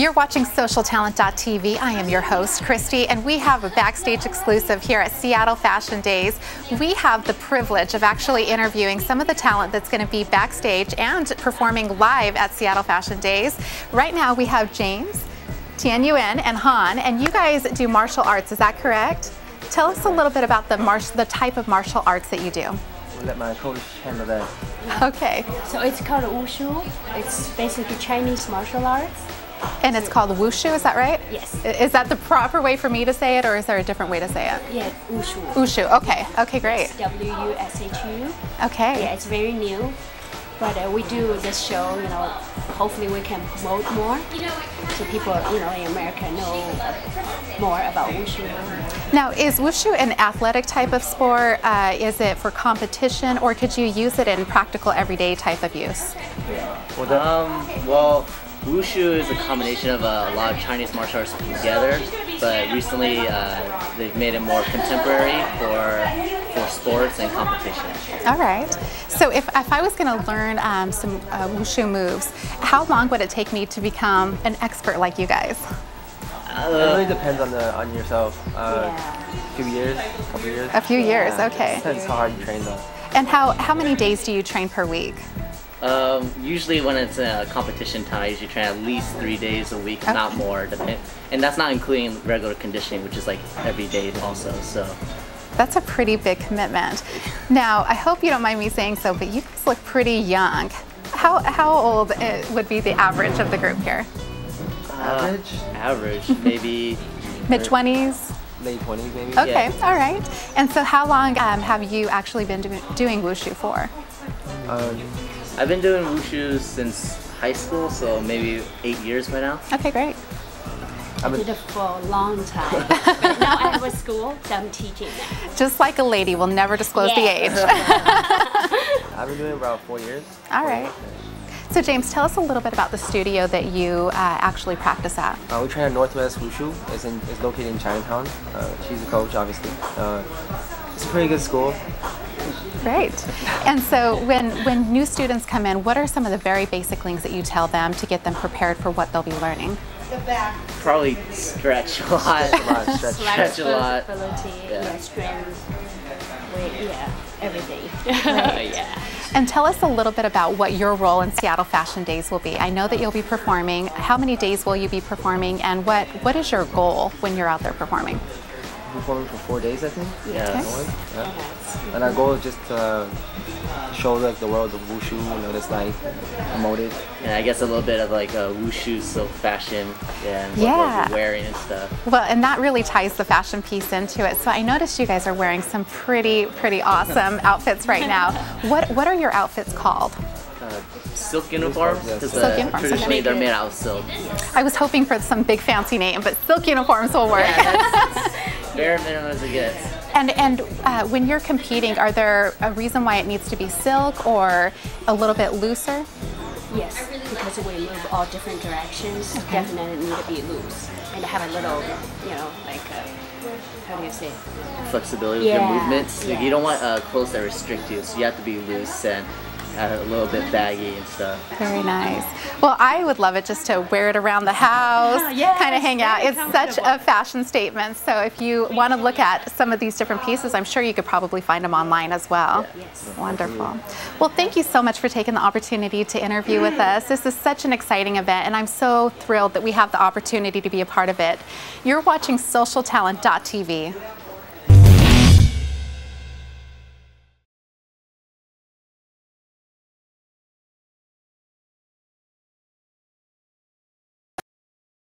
You're watching SocialTalent.tv. I am your host, Christy, and we have a backstage exclusive here at Seattle Fashion Days. We have the privilege of actually interviewing some of the talent that's going to be backstage and performing live at Seattle Fashion Days. Right now we have James, Tian-Yuen, and Han, and you guys do martial arts, is that correct? Tell us a little bit about the type of martial arts that you do. We'll let my coach handle that. Okay. So it's called whooshing. It's basically Chinese martial arts. And it's called wushu, is that right? Yes. Is that the proper way for me to say it, or is there a different way to say it? Yeah, wushu. Wushu, okay. Okay, great. It's W-U-S-H-U. Okay. Yeah, it's very new. But we do this show, you know, hopefully we can promote more so people, you know, in America know more about wushu. Now, is wushu an athletic type of sport? Is it for competition, or could you use it in practical everyday type of use? Well, wushu is a combination of a lot of Chinese martial arts together, but recently they've made it more contemporary for sports and competition. All right. So if I was going to learn some wushu moves, how long would it take me to become an expert like you guys? It really depends on yourself. A few years, couple years. A few years, okay. Depends how hard you train though. And how many days do you train per week? Usually when it's a competition time, I usually train at least 3 days a week, Okay. not more. And that's not including regular conditioning, which is like every day also. So That's a pretty big commitment. Now, I hope you don't mind me saying so, but you guys look pretty young. How old would be the average of the group here? Average, maybe Mid-20s? Late 20s maybe. Okay, Yeah. all right. And so how long have you actually been doing wushu for? I've been doing wushu since high school, so maybe 8 years by now. Okay, great. I did it for a long time. But now I have a school, so I'm teaching now. Just like a lady, will never disclose the age. I've been doing it about 4 years. All right. So James, tell us a little bit about the studio that you actually practice at. We train at Northwest Wushu. It's located in Chinatown. She's a coach, obviously. It's a pretty good school. Great. And so when new students come in, what are some of the very basic things that you tell them to get them prepared for what they'll be learning? Probably stretch a lot. Stretch a lot. Yeah, strength, weight, everything. Yeah. And tell us a little bit about what your role in Seattle Fashion Days will be. I know that you'll be performing. How many days will you be performing, and what is your goal when you're out there performing? Performing for 4 days, I think. Yeah. And our goal is just to show like the world of wushu, you know, just like promote it. And I guess a little bit of like a wushu silk fashion, and what we're wearing and stuff. Well, and that really ties the fashion piece into it. So I noticed you guys are wearing some pretty awesome outfits right now. What are your outfits called? Silk uniforms, because Silk uniforms, traditionally okay. they're made out of silk. I was hoping for some big fancy name, but silk uniforms will work. Bare minimum as it gets. And when you're competing, are there a reason why it needs to be silk or a little bit looser? Yes, because we move all different directions, definitely need to be loose and have a little, you know, like, how do you say it? Flexibility with your movements. Like, you don't want clothes that restrict you, so you have to be loose and a little bit baggy and stuff. Very nice. Well, I would love it just to wear it around the house, kind of hang out. It's such a fashion statement. So if you want to look at some of these different pieces, I'm sure you could probably find them online as well. Yes. Wonderful. Well, thank you so much for taking the opportunity to interview with us. This is such an exciting event, and I'm so thrilled that we have the opportunity to be a part of it. You're watching SocialTalent.tv.